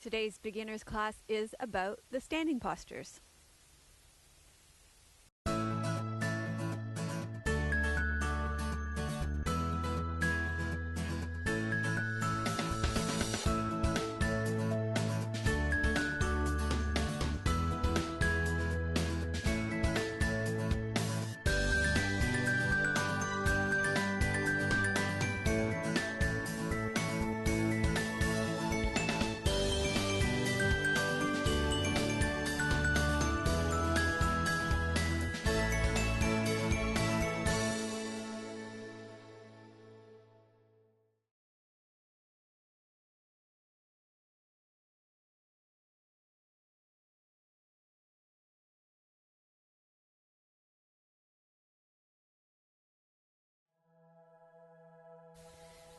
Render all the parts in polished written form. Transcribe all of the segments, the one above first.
Today's beginner's class is about the standing postures.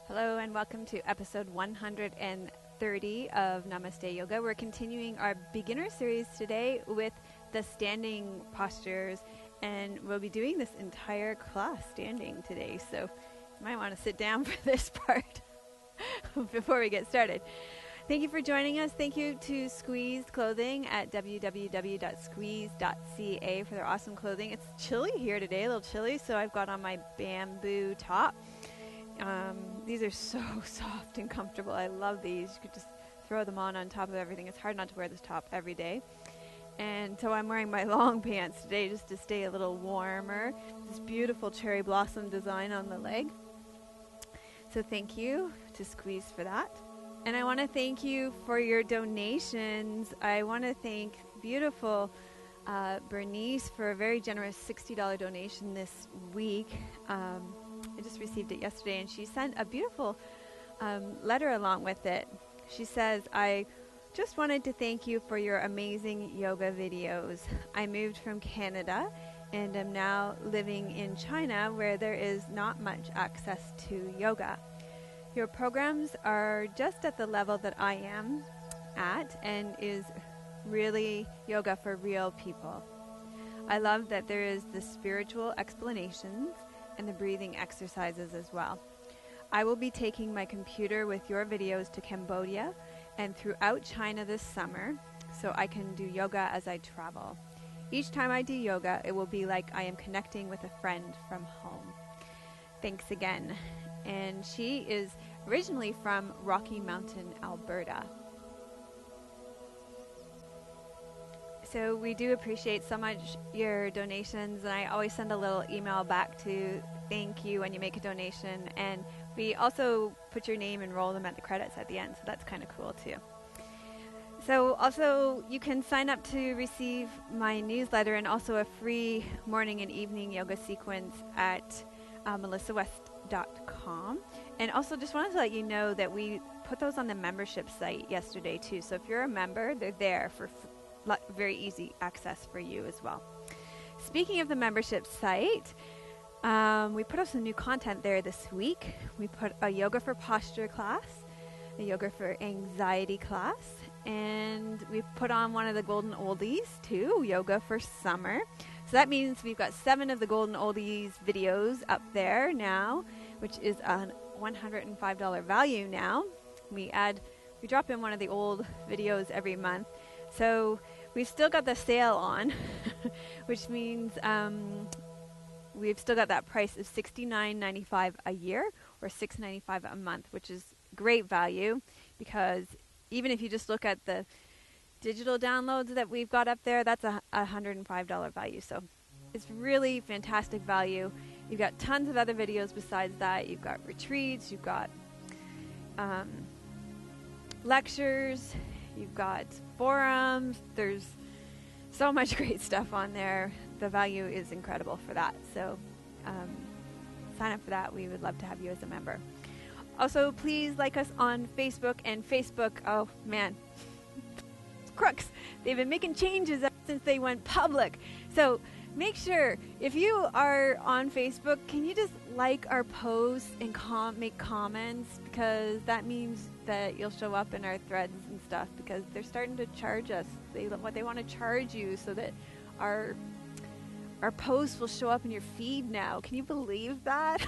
Hello and welcome to episode 130 of Namaste Yoga. We're continuing our beginner series today with the standing postures, and we'll be doing this entire class standing today, so you might want to sit down for this part before we get started. Thank you for joining us. Thank you to Squeeze Clothing at www.squeeze.ca for their awesome clothing. It's chilly here today, a little chilly, so I've got on my bamboo top. These are so soft and comfortable. I love these. You could just throw them on top of everything. It's hard not to wear this top every day. And so I'm wearing my long pants today just to stay a little warmer. This beautiful cherry blossom design on the leg. So thank you to Squeeze for that. And I want to thank you for your donations. I want to thank beautiful Bernice for a very generous $60 donation this week. I just received it yesterday, and she sent a beautiful letter along with it. She says, I just wanted to thank you for your amazing yoga videos. I moved from Canada and am now living in China, where there is not much access to yoga. Your programs are just at the level that I am at and is really yoga for real people. I love that there is the spiritual explanations and the breathing exercises as well. I will be taking my computer with your videos to Cambodia and throughout China this summer so I can do yoga as I travel. Each time I do yoga, it will be like I am connecting with a friend from home. Thanks again. And she is originally from Rocky Mountain, Alberta. So we do appreciate so much your donations, and I always send a little email back to thank you when you make a donation, and we also put your name and roll them at the credits at the end, so that's kind of cool too. So also you can sign up to receive my newsletter and also a free morning and evening yoga sequence at melissawest.com. And also just wanted to let you know that we put those on the membership site yesterday too, so if you're a member, they're there for very easy access for you as well. Speaking of the membership site, we put up some new content there this week. We put a yoga for posture class, a yoga for anxiety class, and we put on one of the golden oldies too, yoga for summer. So that means we've got 7 of the golden oldies videos up there now, which is a $105 value now. We drop in one of the old videos every month. So we've still got the sale on, which means we've still got that price of $69.95 a year or $6.95 a month, which is great value because even if you just look at the digital downloads that we've got up there, that's a $105 value. So it's really fantastic value. You've got tons of other videos besides that. You've got retreats, you've got lectures, you've got forums. There's so much great stuff on there. The value is incredible for that. So sign up for that. We would love to have you as a member. Also, please like us on Facebook. And Facebook, oh man, crooks. They've been making changes ever since they went public. So make sure, if you are on Facebook, can you just like our posts and make comments, because that means that you'll show up in our threads and stuff, because they're starting to charge us. They want to charge you so that our posts will show up in your feed now. Can you believe that?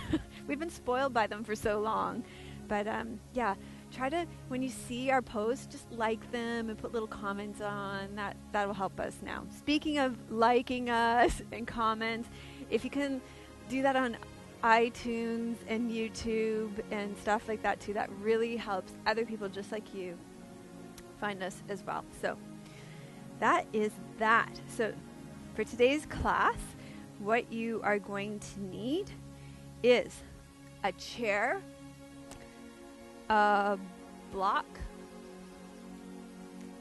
We've been spoiled by them for so long. But yeah, try to, when you see our posts, just like them and put little comments on. That will help us now. Speaking of liking us and comments, if you can do that on iTunes and YouTube and stuff like that too, that really helps other people just like you find us as well. So that is that. So for today's class, what you are going to need is a chair, a block.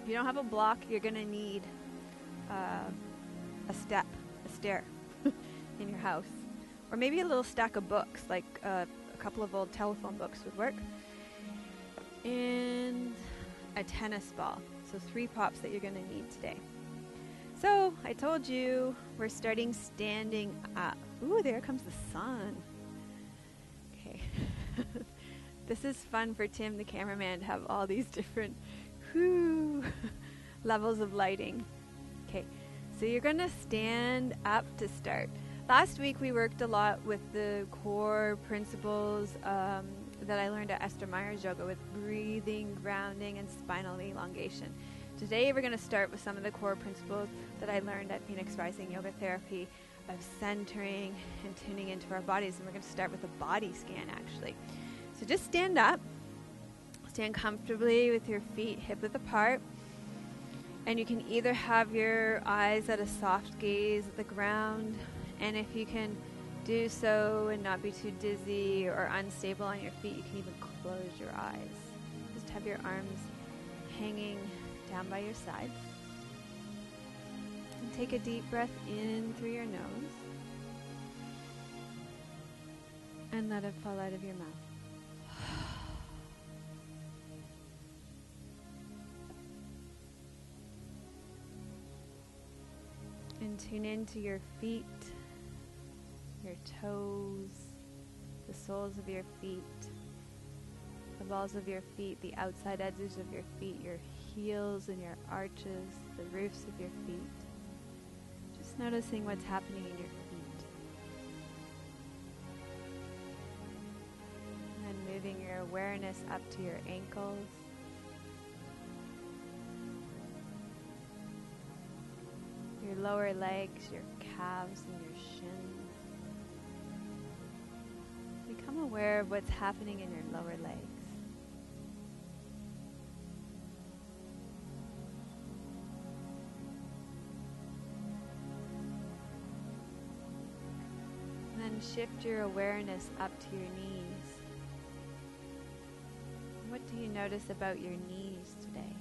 If you don't have a block, you're going to need a stair in your house. Or maybe a little stack of books, like a couple of old telephone books would work. And a tennis ball. So 3 props that you're going to need today. So I told you we're starting standing up. Ooh, there comes the sun. Okay. This is fun for Tim, the cameraman, to have all these different levels of lighting. Okay, so you're going to stand up to start. Last week we worked a lot with the core principles that I learned at Esther Meyer's yoga with breathing, grounding, and spinal elongation. Today we're going to start with some of the core principles that I learned at Phoenix Rising Yoga Therapy of centering and tuning into our bodies. And we're going to start with a body scan, actually. So just stand up. Stand comfortably with your feet hip-width apart. And you can either have your eyes at a soft gaze at the ground, and if you can do so and not be too dizzy or unstable on your feet, you can even close your eyes. Just have your arms hanging down by your sides. And take a deep breath in through your nose. And let it fall out of your mouth. And tune into your feet, your toes, the soles of your feet, the balls of your feet, the outside edges of your feet, your heels and your arches, the roofs of your feet. Just noticing what's happening in your feet. And then moving your awareness up to your ankles. Your lower legs, your calves, and your shins. Become aware of what's happening in your lower legs. And then shift your awareness up to your knees. What do you notice about your knees today?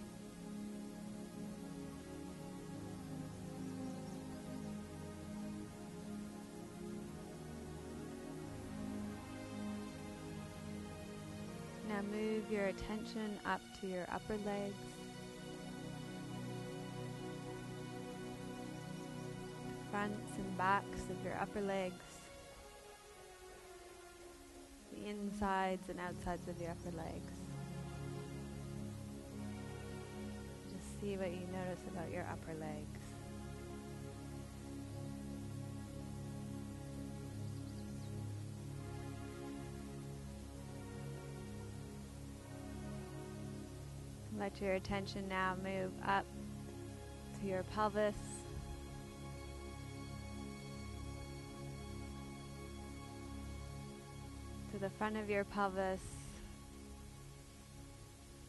Now move your attention up to your upper legs. Fronts and backs of your upper legs. The insides and outsides of your upper legs. Just see what you notice about your upper legs. Let your attention now move up to your pelvis. To the front of your pelvis,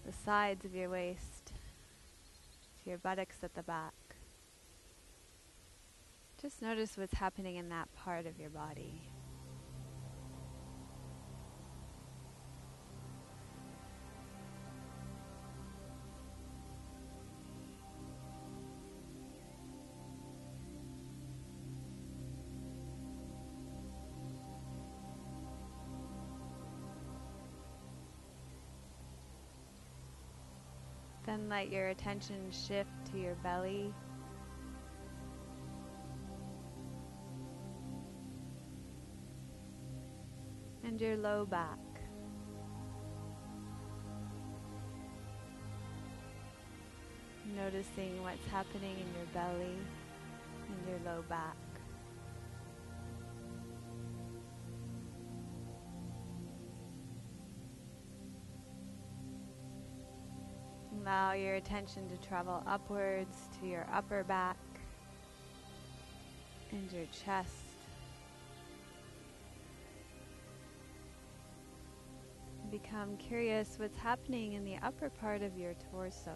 the sides of your waist, to your buttocks at the back. Just notice what's happening in that part of your body. Then let your attention shift to your belly. And your low back. Noticing what's happening in your belly and your low back. Allow your attention to travel upwards to your upper back and your chest. Become curious what's happening in the upper part of your torso.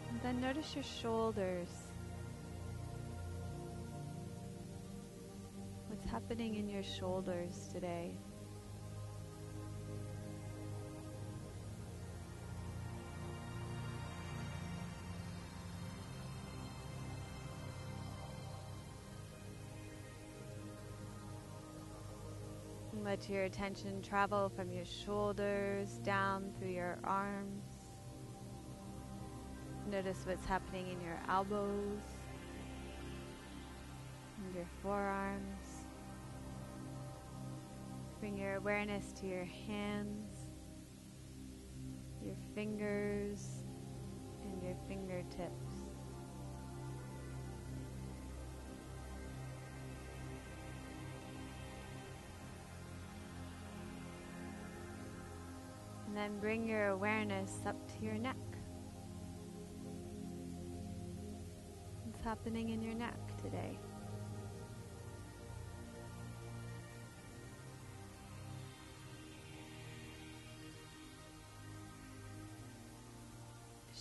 And then notice your shoulders. What's happening in your shoulders today? And let your attention travel from your shoulders down through your arms. Notice what's happening in your elbows and your forearms. Bring your awareness to your hands, your fingers, and your fingertips. And then bring your awareness up to your neck. What's happening in your neck today?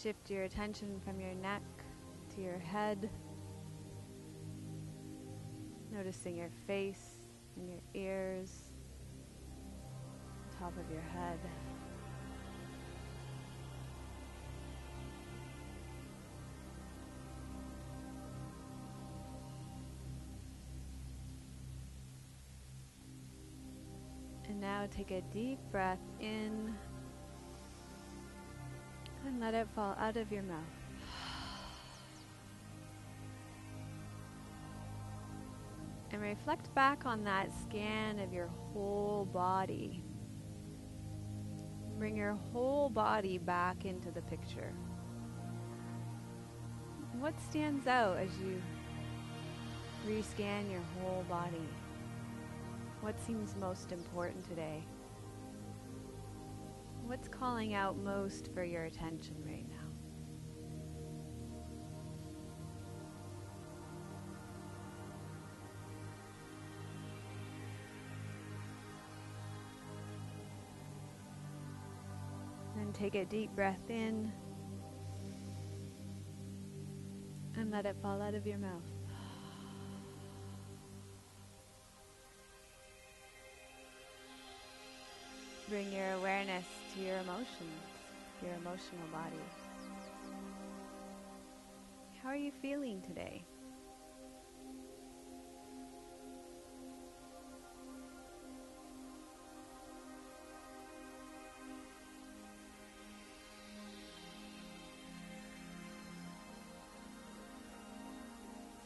Shift your attention from your neck to your head, noticing your face and your ears, top of your head. And now take a deep breath in and let it fall out of your mouth. And reflect back on that scan of your whole body. Bring your whole body back into the picture. What stands out as you rescan your whole body? What seems most important today? What's calling out most for your attention right now? Then take a deep breath in and let it fall out of your mouth. Bring your awareness to your emotions, your emotional body. How are you feeling today?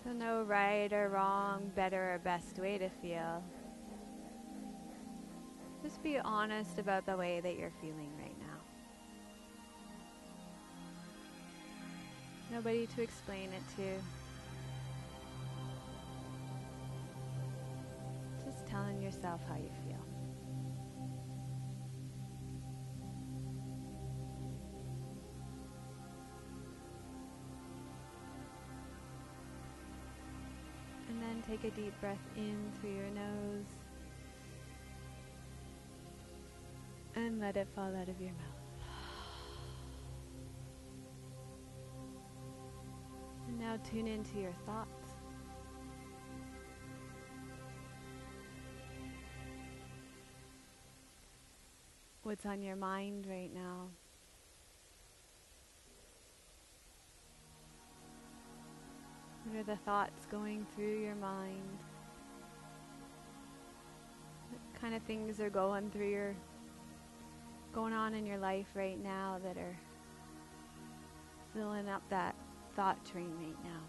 So no right or wrong, better or best way to feel. Just be honest about the way that you're feeling right now. Nobody to explain it to. Just telling yourself how you feel. And then take a deep breath in through your nose. And let it fall out of your mouth. And now tune into your thoughts. What's on your mind right now? What are the thoughts going through your mind? What kind of things are going on in your life right now that are filling up that thought train right now?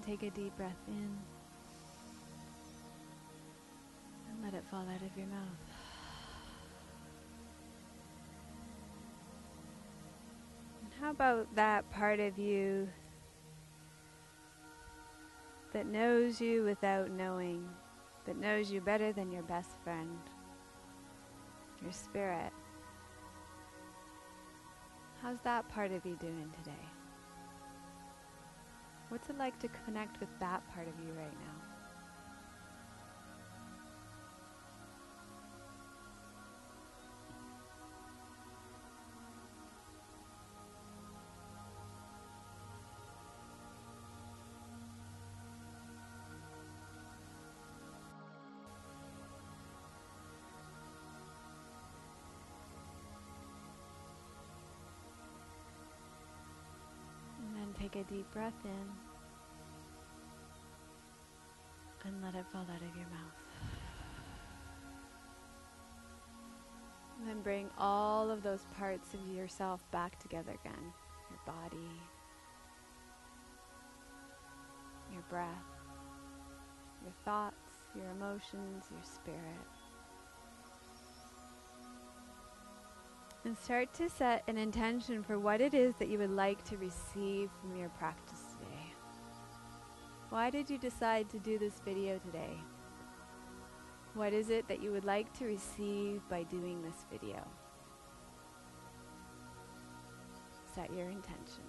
take a deep breath in and let it fall out of your mouth. And how about that part of you that knows you without knowing, that knows you better than your best friend, your spirit? How's that part of you doing today? What's it like to connect with that part of you right now? And then take a deep breath in and let it fall out of your mouth. And then bring all of those parts of yourself back together again. Your body, your breath, your thoughts, your emotions, your spirit. And start to set an intention for what it is that you would like to receive from your practice today. Why did you decide to do this video today? What is it that you would like to receive by doing this video? Set your intention.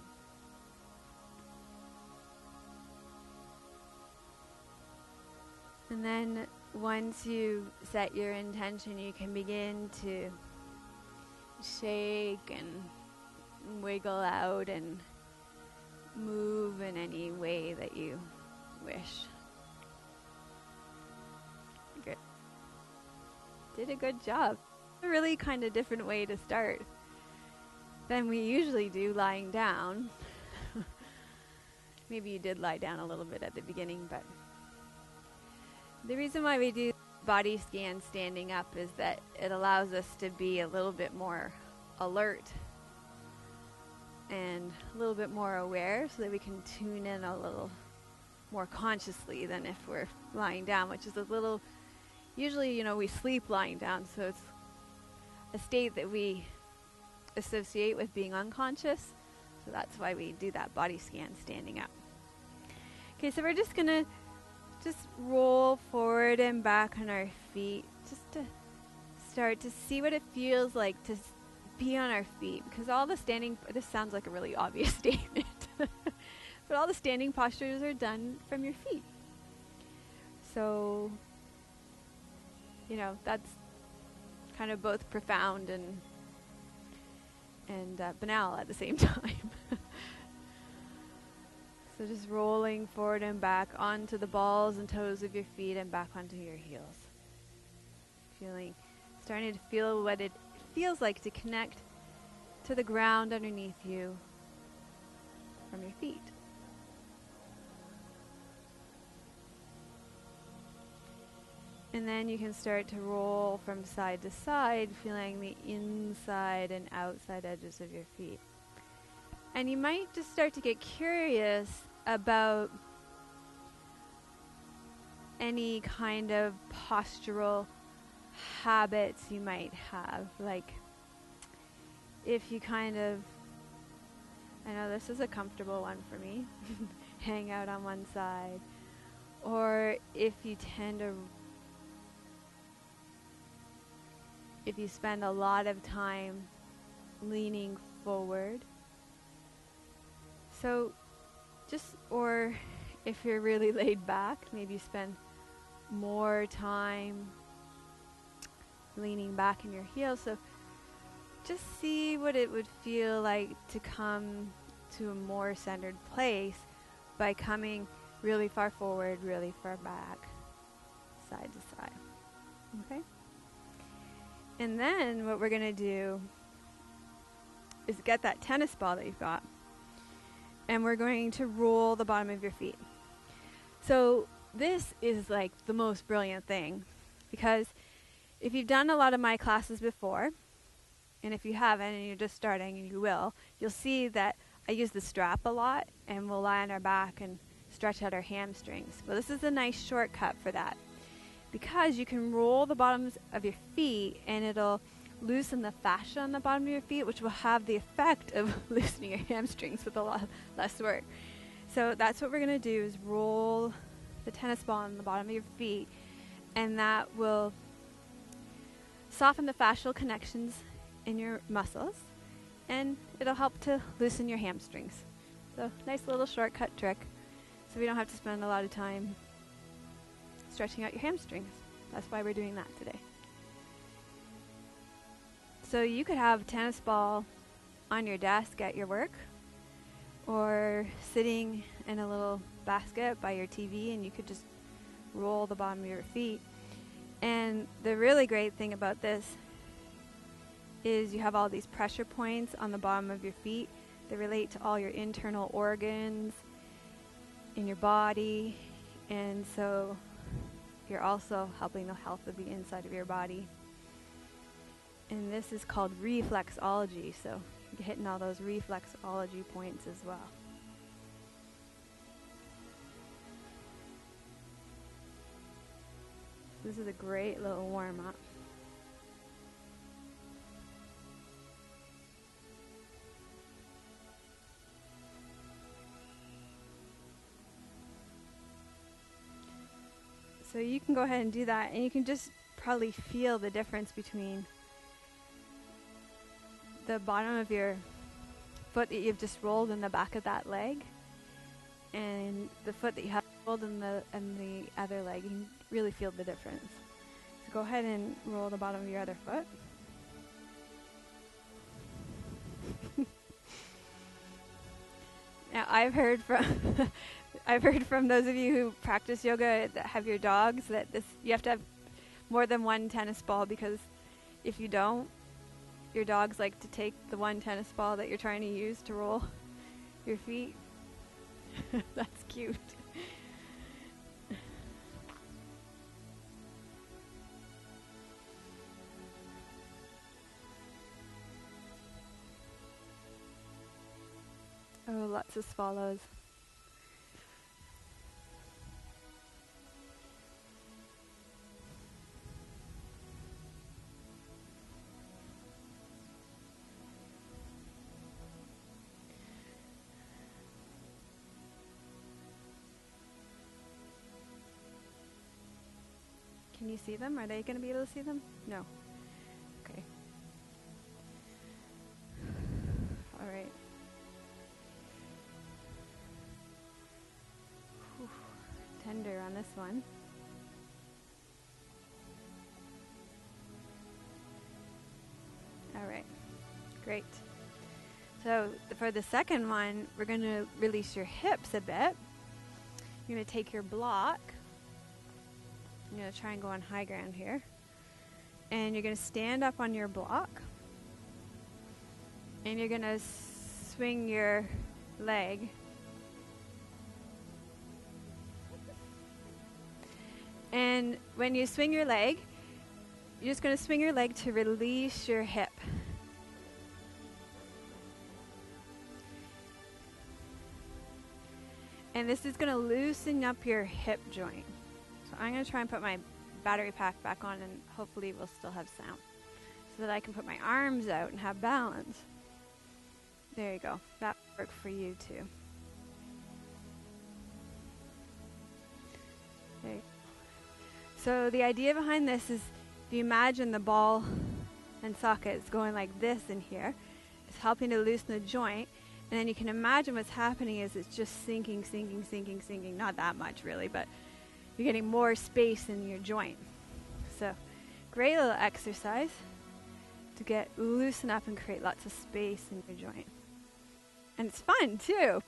And then once you set your intention, you can begin to shake and wiggle out and move in any way that you wish. Good. Did a good job. A really kind of different way to start than we usually do lying down. Maybe you did lie down a little bit at the beginning, but the reason why we do body scan standing up is that it allows us to be a little bit more alert and a little bit more aware so that we can tune in a little more consciously than if we're lying down, which is a little, usually, you know, we sleep lying down, so it's a state that we associate with being unconscious, so that's why we do that body scan standing up. Okay, so we're just gonna roll forward and back on our feet just to start to see what it feels like to be on our feet, because all the standing, this sounds like a really obvious statement, but all the standing postures are done from your feet. So, you know, that's kind of both profound and banal at the same time. So just rolling forward and back onto the balls and toes of your feet and back onto your heels. Starting to feel what it feels like to connect to the ground underneath you from your feet. And then you can start to roll from side to side, feeling the inside and outside edges of your feet. And you might just start to get curious about any kind of postural habits you might have. Like if you kind of, I know this is a comfortable one for me, hang out on one side. Or if you spend a lot of time leaning forward. So or if you're really laid back, maybe spend more time leaning back in your heels. So just see what it would feel like to come to a more centered place by coming really far forward, really far back, side to side. Okay? And then what we're going to do is get that tennis ball that you've got, and we're going to roll the bottom of your feet. So this is like the most brilliant thing, because if you've done a lot of my classes before, and if you haven't and you're just starting, and you will, you'll see that I use the strap a lot, and we'll lie on our back and stretch out our hamstrings. Well, this is a nice shortcut for that, because you can roll the bottoms of your feet and it'll loosen the fascia on the bottom of your feet, which will have the effect of loosening your hamstrings with a lot less work. So that's what we're going to do, is roll the tennis ball on the bottom of your feet, and that will soften the fascial connections in your muscles, and it'll help to loosen your hamstrings. So nice little shortcut trick, so we don't have to spend a lot of time stretching out your hamstrings. That's why we're doing that today. So you could have a tennis ball on your desk at your work, or sitting in a little basket by your TV, and you could just roll the bottom of your feet. And the really great thing about this is you have all these pressure points on the bottom of your feet that relate to all your internal organs in your body, and so you're also helping the health of the inside of your body. And this is called reflexology, so you're hitting all those reflexology points as well. This is a great little warm-up. So you can go ahead and do that, and you can just probably feel the difference between the bottom of your foot that you've just rolled in the back of that leg and the foot that you have rolled in the other leg. You can really feel the difference. So go ahead and roll the bottom of your other foot. Now I've heard from those of you who practice yoga that have your dogs that you have to have more than one tennis ball, because if you don't, your dogs like to take the one tennis ball that you're trying to use to roll your feet. That's cute. Oh, lots of swallows. Can you see them? Are they going to be able to see them? No. Okay. All right. Whew. Tender on this one. All right. Great. So for the second one, we're going to release your hips a bit. You're going to take your block. I'm going to try and go on high ground here. And you're going to stand up on your block. And you're going to swing your leg. And when you swing your leg, you're just going to swing your leg to release your hip. And this is going to loosen up your hip joint. So I'm going to try and put my battery pack back on, and hopefully we'll still have sound, so that I can put my arms out and have balance. There you go. That worked for you too. There you go. So the idea behind this is, if you imagine the ball and socket is going like this in here, it's helping to loosen the joint. And then you can imagine what's happening is it's just sinking, sinking, sinking, sinking. Not that much really, but you're getting more space in your joint. So great little exercise to get loosen up and create lots of space in your joint. And it's fun too.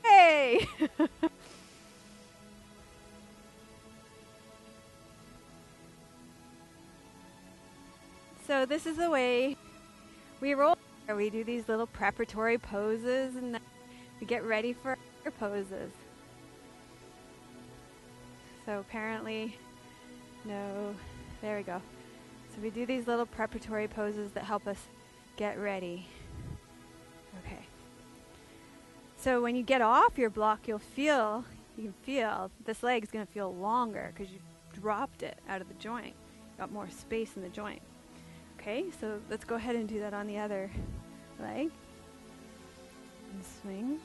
Yay! So this is the way we roll. We do these little preparatory poses, and then we get ready for our poses. So apparently, no, there we go. So we do these little preparatory poses that help us get ready. Okay. So when you get off your block, you can feel this leg is going to feel longer because you dropped it out of the joint. Got more space in the joint. Okay, so let's go ahead and do that on the other leg. And swing.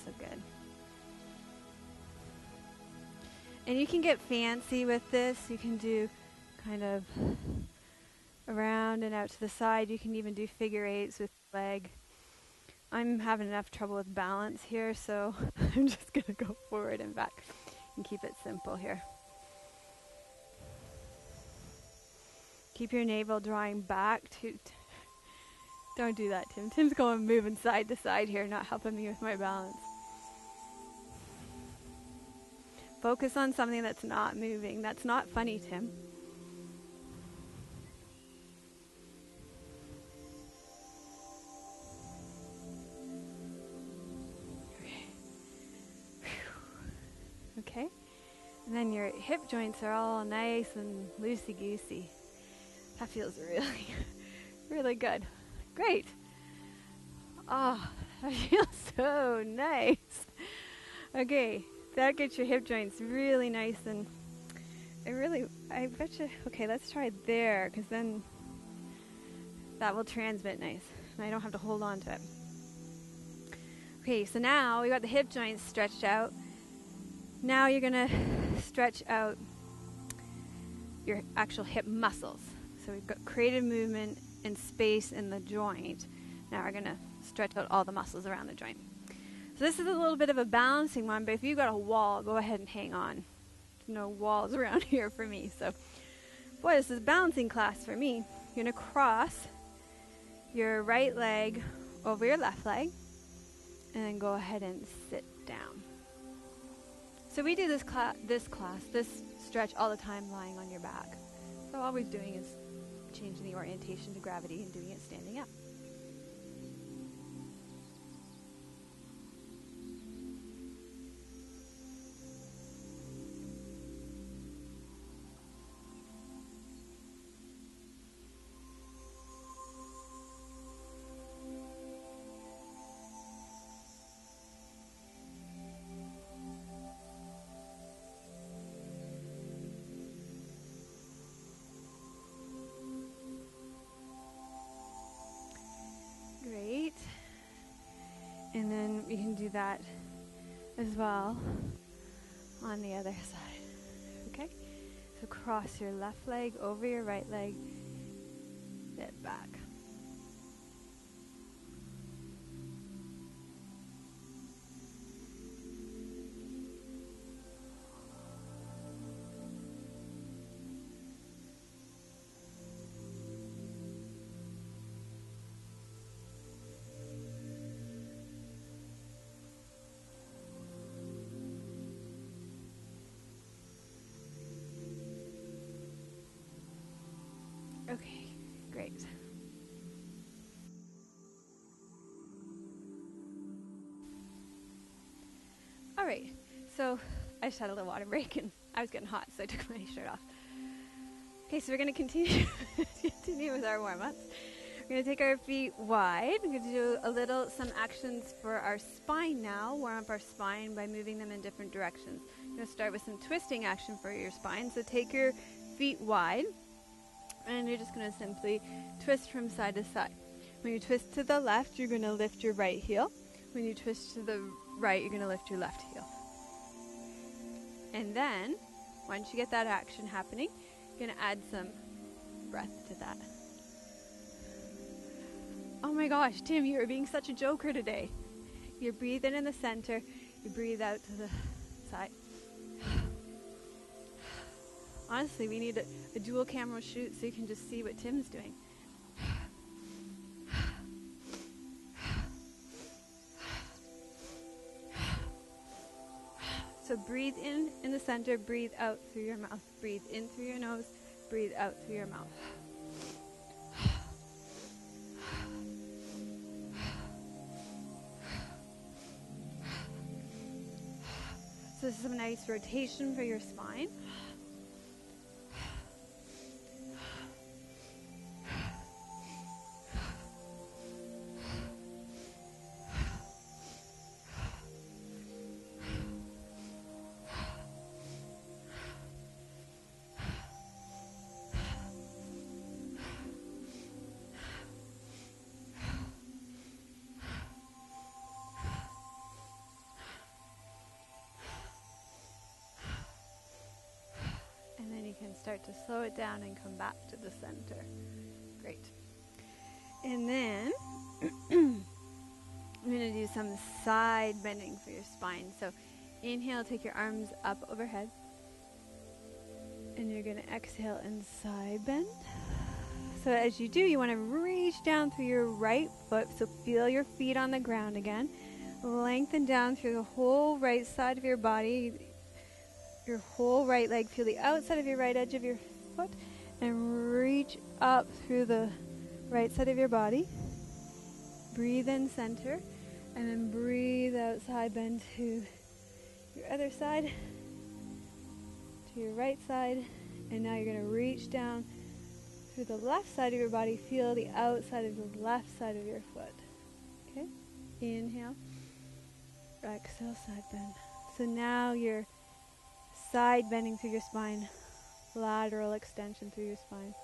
So good. And you can get fancy with this. You can do kind of around and out to the side. You can even do figure eights with the leg. I'm having enough trouble with balance here, so I'm just going to go forward and back and keep it simple here. Keep your navel drawing back to... Don't do that, Tim. Tim's going moving side to side here, not helping me with my balance. Focus on something that's not moving. That's not funny, Tim. Okay, and then your hip joints are all nice and loosey-goosey. That feels really, really good. Great. Oh, that feels so nice. Okay, that gets your hip joints really nice and I bet you, okay, let's try there because then that will transmit nice and I don't have to hold on to it. Okay, so now we got the hip joints stretched out. Now you're going to stretch out your actual hip muscles. So we've got creative movement and space in the joint. Now we're going to stretch out all the muscles around the joint. So this is a little bit of a balancing one, but if you've got a wall, go ahead and hang on. There's no walls around here for me. So, boy, this is a balancing class for me. You're going to cross your right leg over your left leg and then go ahead and sit down. So we do this stretch all the time lying on your back. So all we're doing is changing the orientation to gravity and doing it standing up. Great. And then we can do that as well on the other side. Okay? So cross your left leg over your right leg, sit back. Okay, great. All right, so I just had a little water break and I was getting hot, so I took my shirt off. Okay, so we're going to continue with our warm-ups. We're going to take our feet wide. We're going to do some actions for our spine now. Warm up our spine by moving them in different directions. We're going to start with some twisting action for your spine. So take your feet wide. And you're just going to simply twist from side to side. When you twist to the left, you're going to lift your right heel. When you twist to the right, you're going to lift your left heel. And then, once you get that action happening, you're going to add some breath to that. Oh my gosh, Tim, you are being such a joker today. You breathe in the center, you breathe out to the side. Honestly, we need a dual camera shoot so you can just see what Tim's doing. So breathe in the center, breathe out through your mouth. Breathe in through your nose, breathe out through your mouth. So this is some nice rotation for your spine. start to slow it down and come back to the center. Great. And then I'm going to do some side bending for your spine. So inhale, take your arms up overhead. And you're going to exhale and side bend. So as you do, you want to reach down through your right foot. So feel your feet on the ground again. Lengthen down through the whole right side of your body. Your whole right leg. Feel the outside of your right edge of your foot. And reach up through the right side of your body. Breathe in center. And then breathe out, side bend to your other side. To your right side. And now you're going to reach down through the left side of your body. Feel the outside of the left side of your foot. Okay? Inhale. Exhale, side bend. So now you're side bending through your spine. Lateral extension through your spine.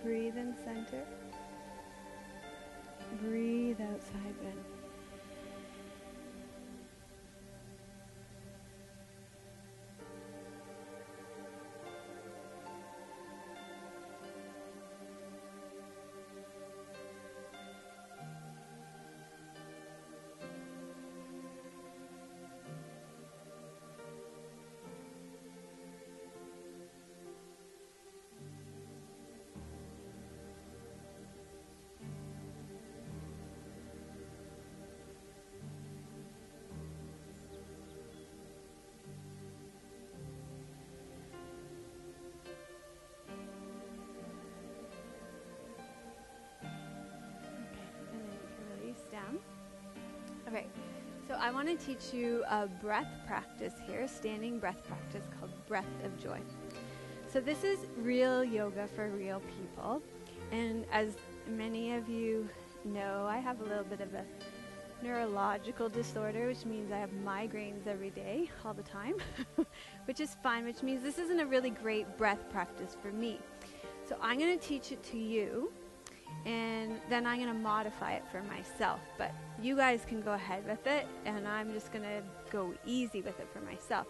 Breathe in center. Breathe out, side bend. Down. Okay, so I want to teach you a breath practice here, standing breath practice called breath of joy. So this is real yoga for real people, and as many of you know, I have a little bit of a neurological disorder, which means I have migraines every day, all the time, which is fine, which means this isn't a really great breath practice for me. So I'm going to teach it to you, and then I'm going to modify it for myself. But you guys can go ahead with it, and I'm just going to go easy with it for myself.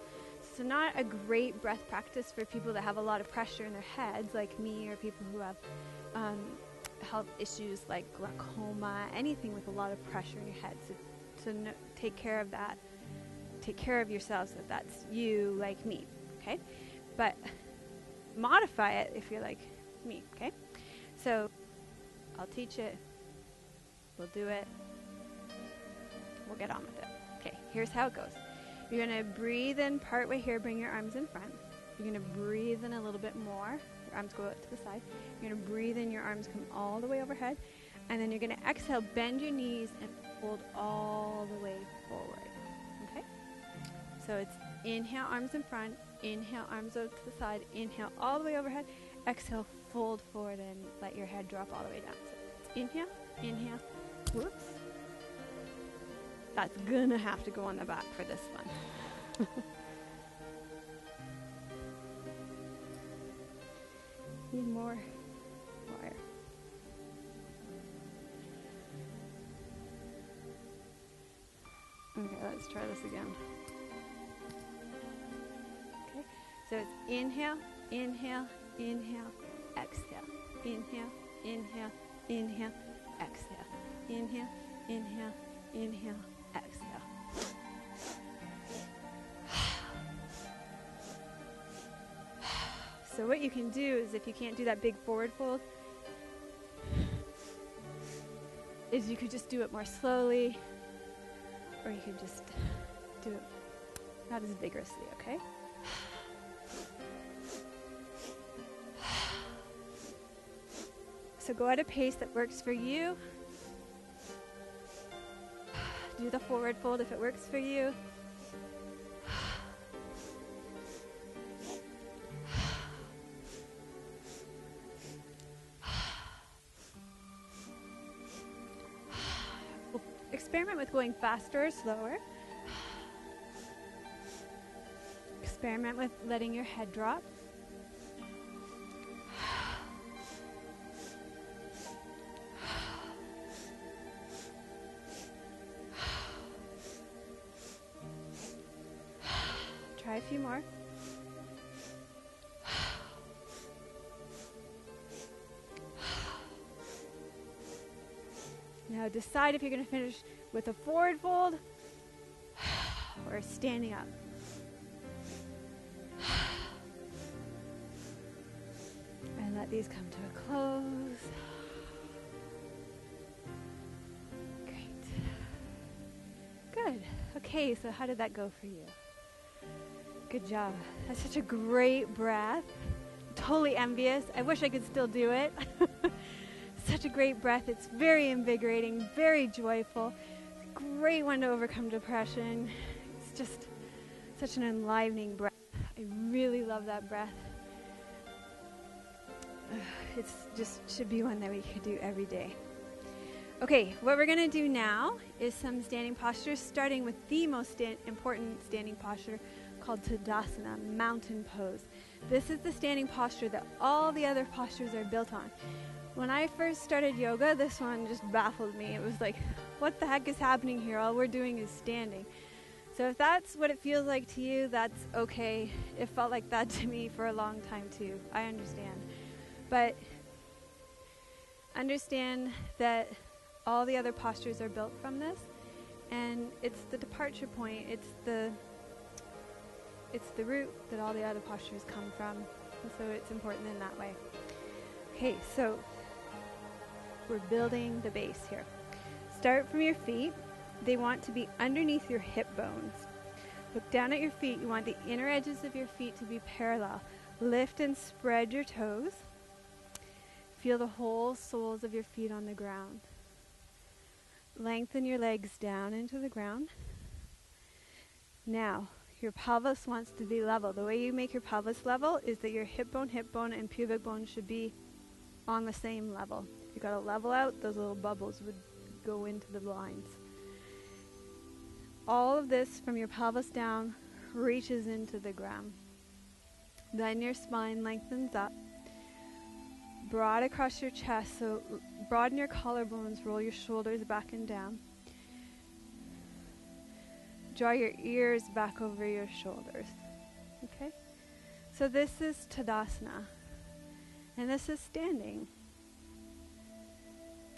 So not a great breath practice for people that have a lot of pressure in their heads, like me, or people who have health issues like glaucoma, anything with a lot of pressure in your head. So take care of that. Take care of yourselves if that's you, like me, okay? But modify it if you're like me, okay? So I'll teach it, we'll do it, we'll get on with it. Okay, here's how it goes. You're going to breathe in part way here, bring your arms in front. You're going to breathe in a little bit more. Your arms go out to the side. You're going to breathe in, your arms come all the way overhead. And then you're going to exhale, bend your knees, and fold all the way forward. Okay? So it's inhale, arms in front. Inhale, arms out to the side. Inhale, all the way overhead. Exhale, fold forward and let your head drop all the way down. So inhale, inhale, whoops. That's gonna have to go on the back for this one. Need more wire. Okay, let's try this again. Okay, so it's inhale, inhale, inhale, exhale. Inhale, inhale, inhale, exhale. Inhale, inhale, inhale, exhale. So what you can do is, if you can't do that big forward fold, is you could just do it more slowly, or you could just do it not as vigorously, okay? So go at a pace that works for you. Do the forward fold if it works for you. We'll experiment with going faster or slower. Experiment with letting your head drop. Try a few more. Now decide if you're going to finish with a forward fold or standing up. And let these come to a close. Great. Good. Okay, so how did that go for you? Good job. That's such a great breath. Totally envious. I wish I could still do it. Such a great breath. It's very invigorating, very joyful. Great one to overcome depression. It's just such an enlivening breath. I really love that breath. It's just should be one that we could do every day. Okay, what we're going to do now is some standing postures, starting with the most important standing posture called Tadasana, mountain pose. This is the standing posture that all the other postures are built on. When I first started yoga, this one just baffled me. It was like, what the heck is happening here? All we're doing is standing. So if that's what it feels like to you, that's okay. It felt like that to me for a long time too. I understand. But understand that all the other postures are built from this, and it's the departure point. It's the root that all the other postures come from, and so it's important in that way. Okay, so we're building the base here. Start from your feet. They want to be underneath your hip bones. Look down at your feet. You want the inner edges of your feet to be parallel. Lift and spread your toes. Feel the whole soles of your feet on the ground. Lengthen your legs down into the ground. Now, your pelvis wants to be level. The way you make your pelvis level is that your hip bone, and pubic bone should be on the same level. If you got to level out, those little bubbles would go into the lines. All of this from your pelvis down reaches into the ground. Then your spine lengthens up. Broad across your chest, so broaden your collarbones, roll your shoulders back and down. Draw your ears back over your shoulders. Okay? So this is Tadasana. And this is standing.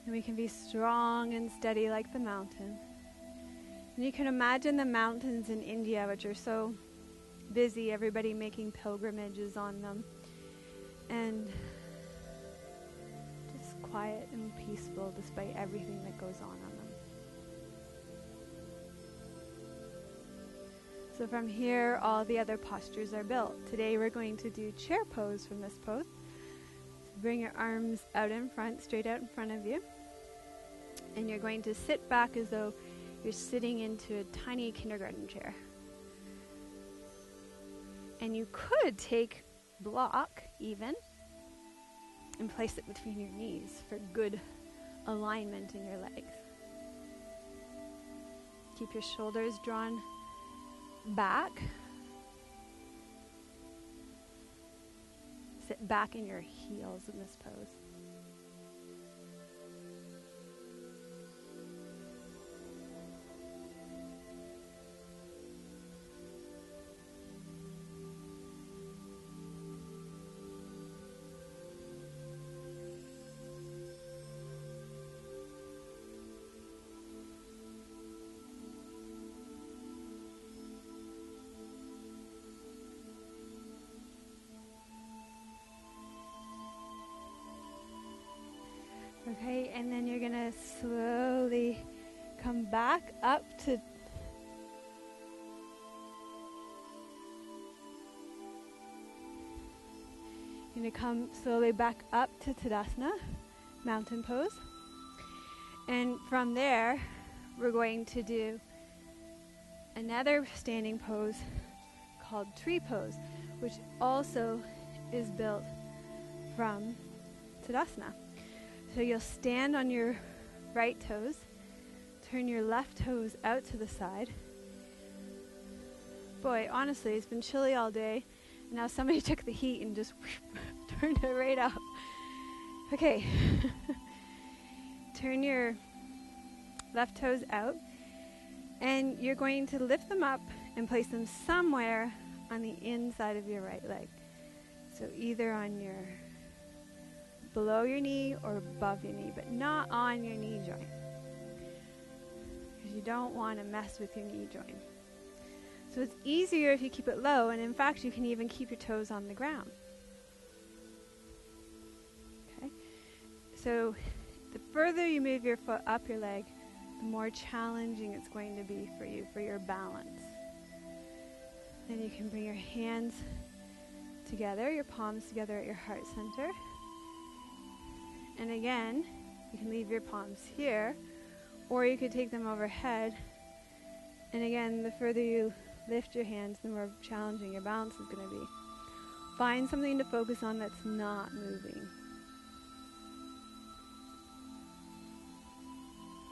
And we can be strong and steady like the mountain. And you can imagine the mountains in India, which are so busy, everybody making pilgrimages on them. And just quiet and peaceful despite everything that goes on them. So from here, all the other postures are built. Today we're going to do chair pose from this pose. So bring your arms out in front, straight out in front of you. And you're going to sit back as though you're sitting into a tiny kindergarten chair. And you could take block even and place it between your knees for good alignment in your legs. Keep your shoulders drawn back. Sit back in your heels in this pose. Okay, and then you're going to slowly come back up to you're going to come slowly back up to Tadasana, mountain pose. And from there, we're going to do another standing pose called tree pose, which also is built from Tadasana. So you'll stand on your right toes, turn your left toes out to the side, Boy, honestly, it's been chilly all day. And now somebody took the heat and just turned it right up. Okay. Turn your left toes out. And you're going to lift them up and place them somewhere on the inside of your right leg. So either on your below your knee or above your knee, but not on your knee joint. Because you don't want to mess with your knee joint. So it's easier if you keep it low, and in fact you can even keep your toes on the ground. Okay? So the further you move your foot up your leg, the more challenging it's going to be for you, for your balance. Then you can bring your hands together, your palms together at your heart center. And again, you can leave your palms here, or you could take them overhead. And again, the further you lift your hands, the more challenging your balance is going to be. Find something to focus on that's not moving.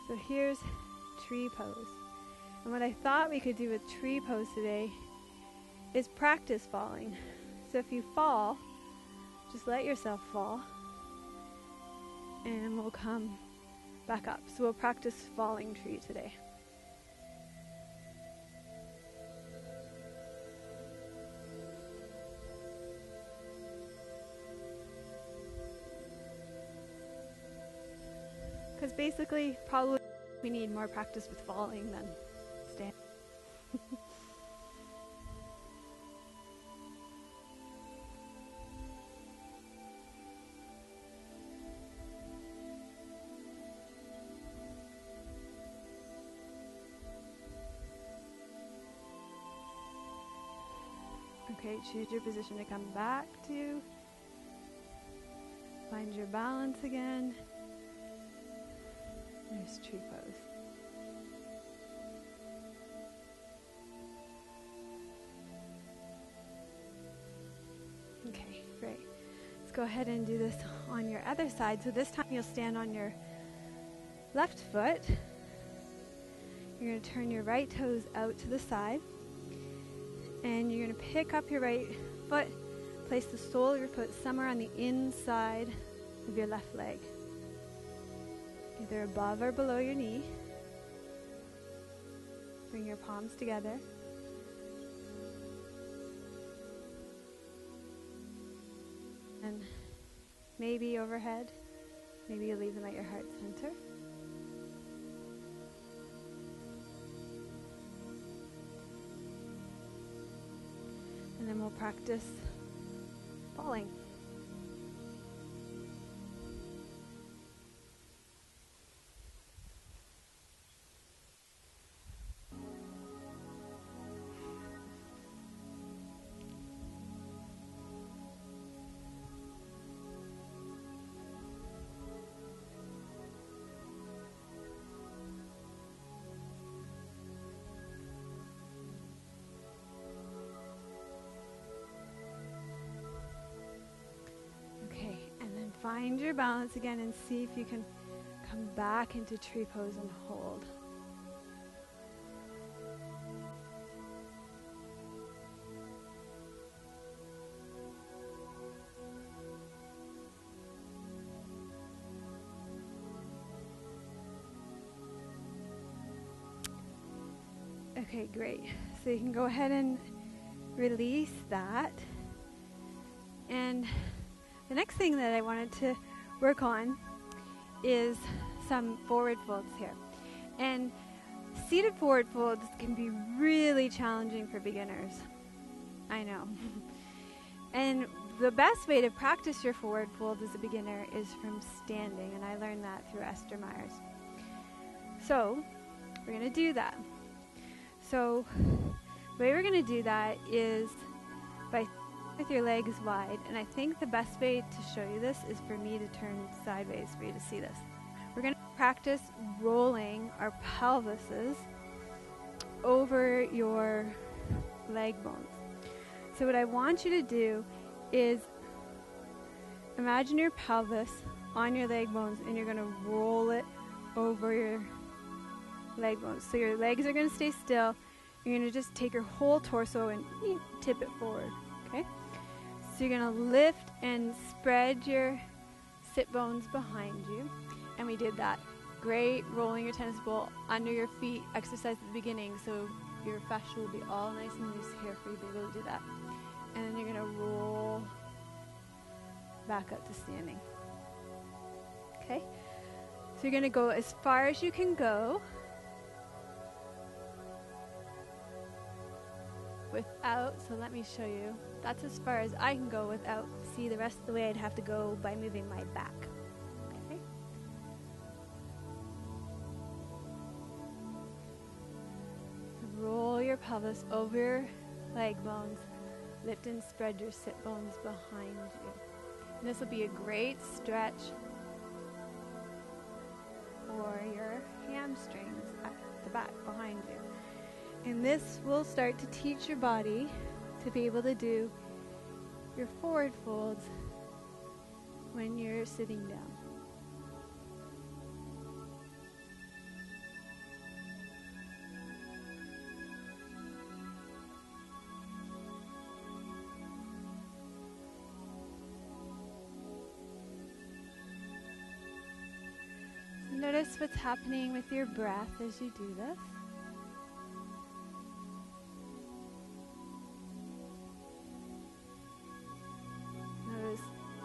So here's tree pose. And what I thought we could do with tree pose today is practice falling. So if you fall, just let yourself fall. And we'll come back up. So we'll practice falling tree today. Because basically, probably we need more practice with falling than standing. Okay, choose your position to come back to. Find your balance again. There's tree pose. Okay, great. Let's go ahead and do this on your other side. So this time you'll stand on your left foot. You're going to turn your right toes out to the side. And you're going to pick up your right foot, place the sole of your foot somewhere on the inside of your left leg, either above or below your knee. Bring your palms together. And maybe overhead, maybe you leave them at your heart center. And then we'll practice falling. Find your balance again and see if you can come back into tree pose and hold. Okay, great. So you can go ahead and release that. And the next thing that I wanted to work on is some forward folds here. And seated forward folds can be really challenging for beginners. I know. And the best way to practice your forward fold as a beginner is from standing, and I learned that through Esther Myers. So we're going to do that. So the way we're going to do that is by with your legs wide, and I think the best way to show you this is for me to turn sideways for you to see this. We're going to practice rolling our pelvises over your leg bones. So what I want you to do is imagine your pelvis on your leg bones, and you're going to roll it over your leg bones. So your legs are going to stay still, you're going to just take your whole torso and tip it forward, okay? So you're going to lift and spread your sit bones behind you. And we did that great rolling your tennis ball under your feet exercise at the beginning, so your fascia will be all nice and loose here for you to be able to do that. And then you're going to roll back up to standing. Okay? So you're going to go as far as you can go without, so let me show you. That's as far as I can go without, see, the rest of the way I'd have to go by moving my back. Okay? So roll your pelvis over your leg bones. Lift and spread your sit bones behind you. And this will be a great stretch for your hamstrings at the back behind you. And this will start to teach your body to be able to do your forward folds when you're sitting down. So notice what's happening with your breath as you do this.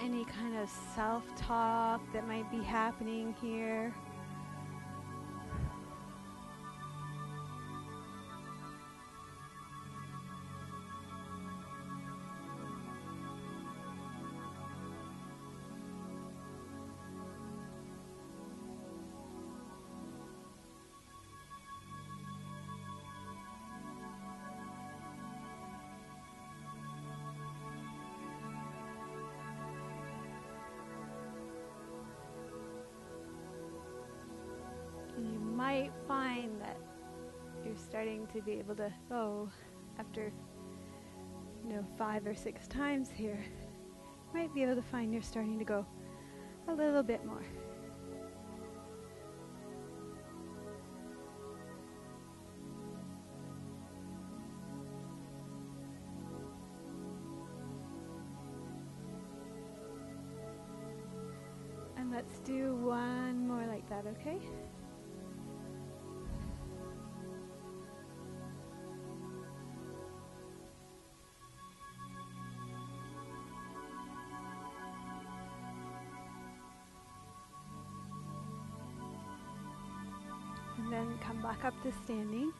Any kind of self-talk that might be happening here. You might find that you're starting to be able to go after 5 or 6 times here. You might be able to find you're starting to go a little bit more. And let's do one more like that, okay? And then come back up to standing.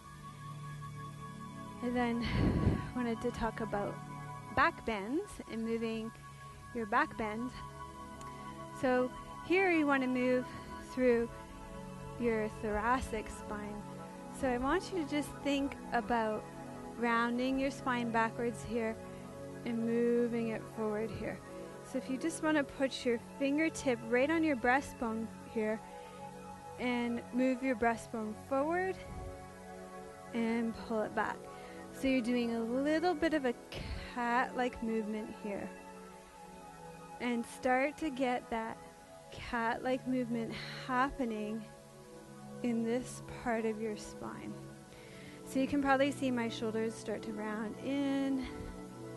And then wanted to talk about back bends and moving your back bends. So here you want to move through your thoracic spine. So I want you to just think about rounding your spine backwards here and moving it forward here. So if you just want to put your fingertip right on your breastbone here and move your breastbone forward and pull it back. So you're doing a little bit of a cat-like movement here. And start to get that cat-like movement happening in this part of your spine. So you can probably see my shoulders start to round in,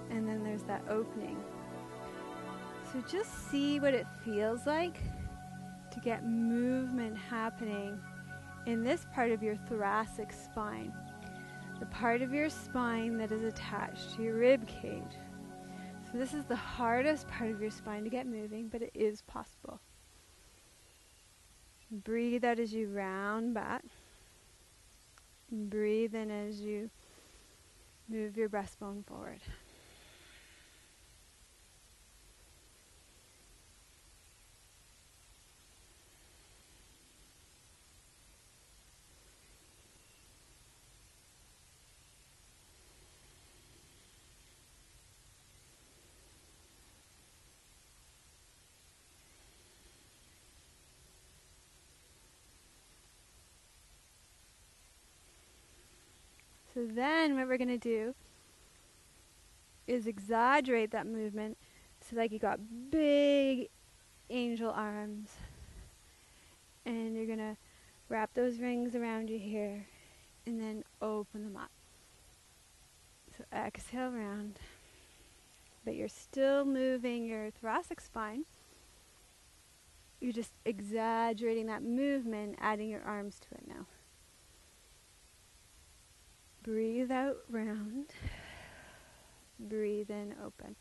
and then there's that opening. So just see what it feels like to get movement happening in this part of your thoracic spine, the part of your spine that is attached to your rib cage. So this is the hardest part of your spine to get moving, but it is possible. Breathe out as you round back. Breathe in as you move your breastbone forward. So then what we're going to do is exaggerate that movement so like you got big angel arms. And you're going to wrap those rings around you here and then open them up. So exhale round. But you're still moving your thoracic spine. You're just exaggerating that movement, adding your arms to it now. Breathe out round. Breathe in open.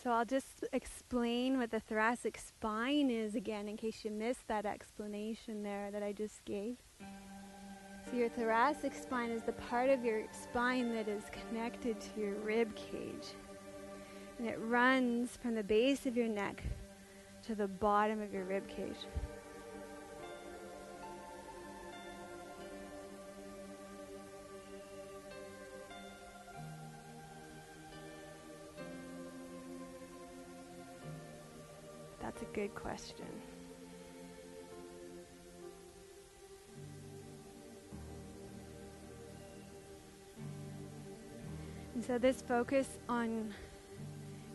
So I'll just explain what the thoracic spine is again in case you missed that explanation there that I just gave. So your thoracic spine is the part of your spine that is connected to your rib cage. And it runs from the base of your neck to the bottom of your rib cage. That's a good question. And so this focus on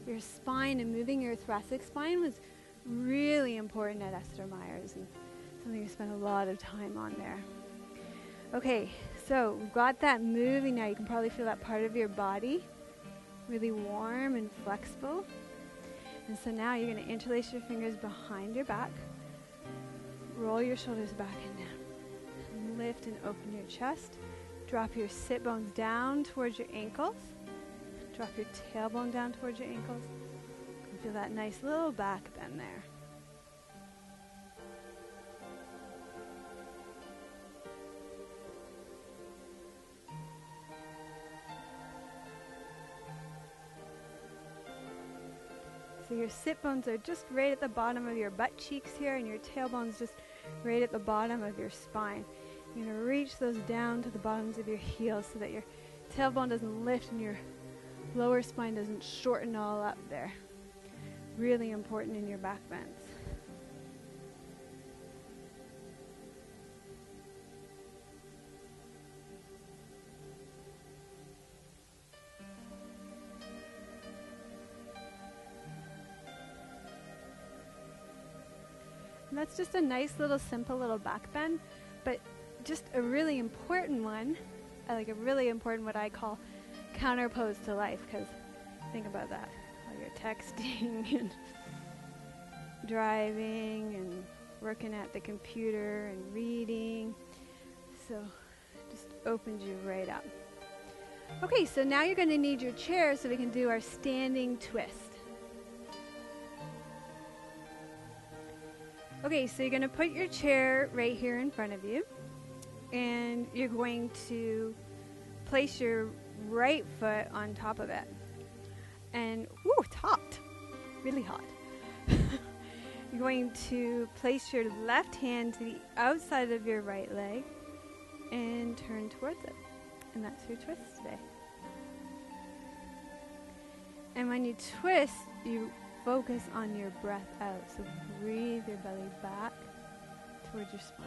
your spine and moving your thoracic spine was really important at Esther Myers and something we spent a lot of time on there. Okay, so we've got that moving now. You can probably feel that part of your body really warm and flexible. And so now you're going to interlace your fingers behind your back. Roll your shoulders back and down. And lift and open your chest. Drop your sit bones down towards your ankles. Drop your tailbone down towards your ankles. And feel that nice little back bend there. So your sit bones are just right at the bottom of your butt cheeks here, and your tailbone's just right at the bottom of your spine. You're going to reach those down to the bottoms of your heels so that your tailbone doesn't lift and your lower spine doesn't shorten all up there. Really important in your back bends. And that's just a nice little simple little back bend, but just a really important one, like a really important what I call counter pose to life, because think about that while you're texting and driving and working at the computer and reading. So it just opens you right up. Okay, so now you're going to need your chair so we can do our standing twist. Okay, so you're going to put your chair right here in front of you, and you're going to place your right foot on top of it. And, ooh, it's hot, really hot. You're going to place your left hand to the outside of your right leg and turn towards it. And that's your twist today. And when you twist, you focus on your breath out. So breathe your belly back towards your spine.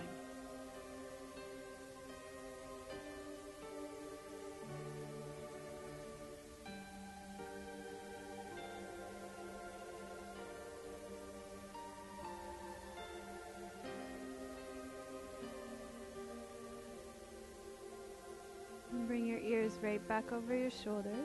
And bring your ears right back over your shoulders.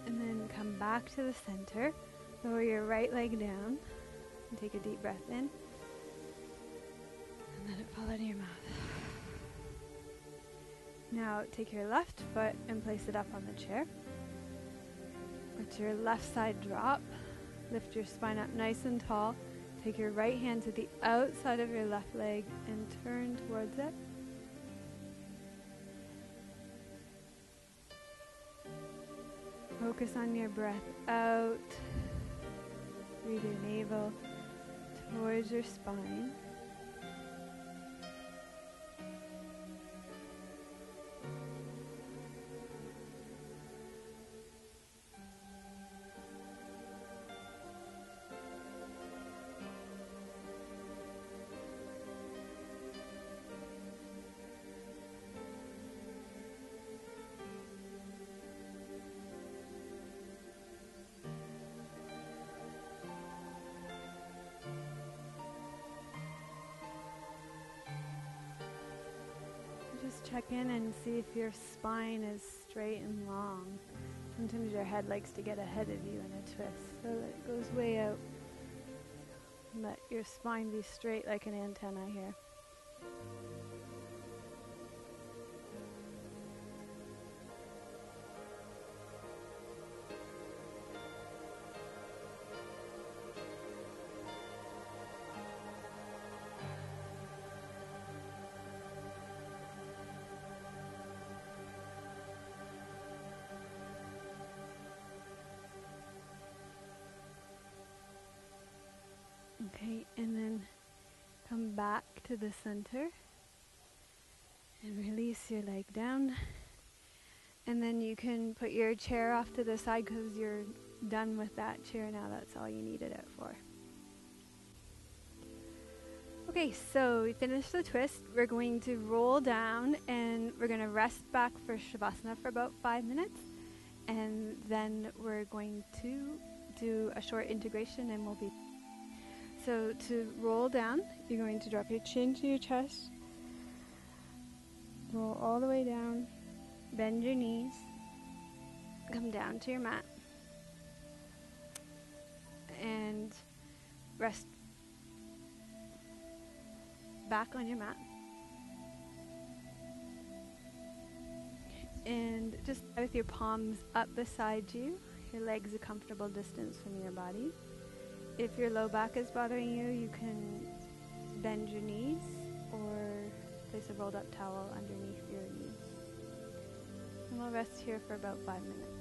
And then come back to the center. Lower your right leg down. And take a deep breath in. And let it fall out of your mouth. Now take your left foot and place it up on the chair. Let your left side drop. Lift your spine up nice and tall. Take your right hand to the outside of your left leg and turn towards it. focus on your breath out through your navel towards your spine. Just check in and see if your spine is straight and long. Sometimes your head likes to get ahead of you in a twist, so that it goes way out. Let your spine be straight like an antenna here. Okay, and then come back to the center and release your leg down. And then you can put your chair off to the side because you're done with that chair now. That's all you needed it for. Okay, so we finished the twist. We're going to roll down and we're going to rest back for Shavasana for about 5 minutes. And then we're going to do a short integration and we'll be... So to roll down, you're going to drop your chin to your chest, roll all the way down, bend your knees, come down to your mat, and rest back on your mat. And just with your palms up beside you, your legs a comfortable distance from your body. If your low back is bothering you, you can bend your knees or place a rolled up towel underneath your knees. And we'll rest here for about 5 minutes.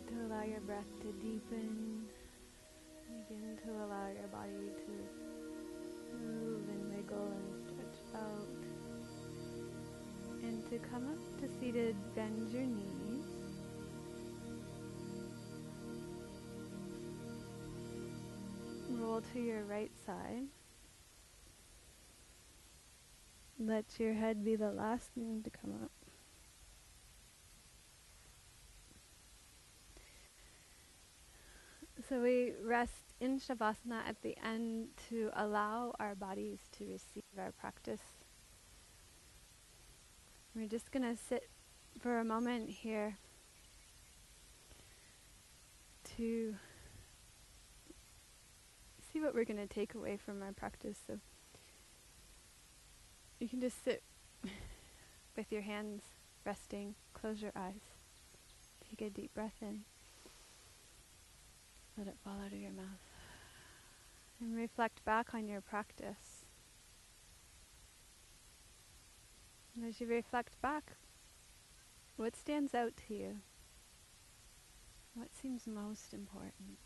to allow your breath to deepen. Begin to allow your body to move and wiggle and stretch out. And to come up to seated, bend your knees. Roll to your right side. Let your head be the last thing to come up. So we rest in Shavasana at the end to allow our bodies to receive our practice. We're just going to sit for a moment here to see what we're going to take away from our practice. So you can just sit with your hands resting, close your eyes, take a deep breath in, let it fall out of your mouth, and reflect back on your practice. And as you reflect back, what stands out to you? What seems most important?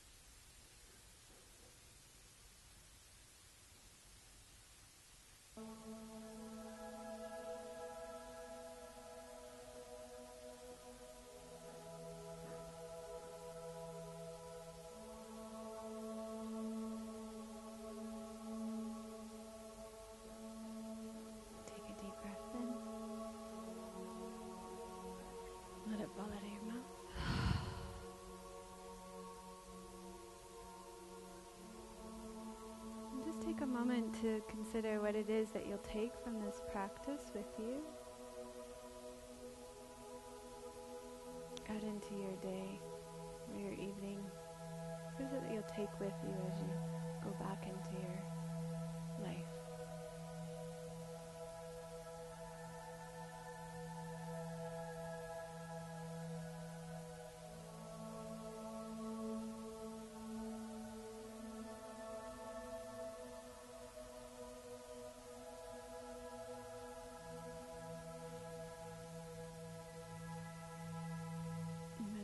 Take a deep breath in. Let it fall out of your mouth. And just take a moment to consider what it is that you'll take from this practice with you out into your day or your evening. What is it that you'll take with you as you go back into your life?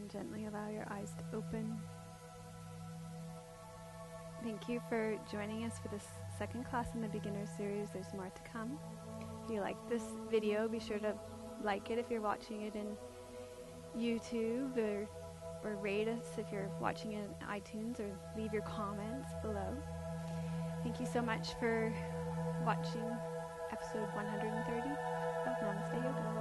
Gently allow your eyes to open. Thank you for joining us for this second class in the beginner series. There's more to come. If you like this video, be sure to like it if you're watching it in YouTube, or rate us if you're watching it in iTunes, or leave your comments below. Thank you so much for watching episode 130 of Namaste Yoga.